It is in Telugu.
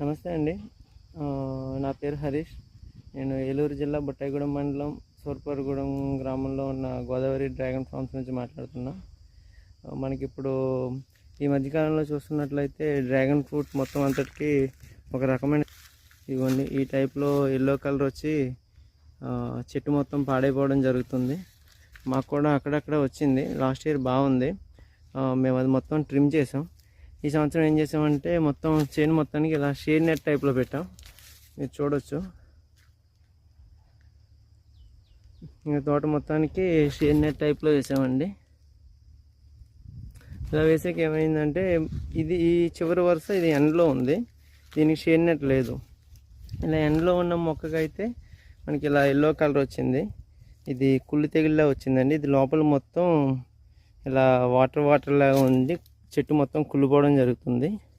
నమస్తే అండి. నా పేరు హరీష్. నేను ఏలూరు జిల్లా బుట్టాయిగూడెం మండలం సూర్పర్గూడెం గ్రామంలో ఉన్న గోదావరి డ్రాగన్ ఫార్మ్స్ నుంచి మాట్లాడుతున్నా. మనకిప్పుడు ఈ మధ్యకాలంలో చూస్తున్నట్లయితే డ్రాగన్ ఫ్రూట్ మొత్తం అంతటికి ఒక రకమైన ఇవ్వండి ఈ టైప్లో ఎల్లో కలర్ వచ్చి చెట్టు మొత్తం పాడైపోవడం జరుగుతుంది. మాకు కూడా అక్కడక్కడ వచ్చింది. లాస్ట్ ఇయర్ బాగుంది. మేము అది మొత్తం ట్రిమ్ చేసాం. ఈ సంవత్సరం ఏం చేసామంటే మొత్తం చేను మొత్తానికి ఇలా షేడ్ నెట్ టైప్లో పెట్టాం. మీరు చూడొచ్చు, తోట మొత్తానికి షేడ్ నెట్ టైప్లో వేసామండి. ఇలా వేసాక ఏమైందంటే ఇది ఈ చివరి వరుస ఇది ఎండ్లో ఉంది, దీనికి షేడ్ నెట్ లేదు. ఇలా ఎండ్లో ఉన్న మొక్కకైతే మనకి ఇలా ఎల్లో కలర్ వచ్చింది. ఇది కుళ్ళు తెగిలిలా వచ్చిందండి. ఇది లోపల మొత్తం ఇలా వాటర్ లాగా ఉంది, చెట్టు మొత్తం కుళ్ళిపోవడం జరుగుతుంది.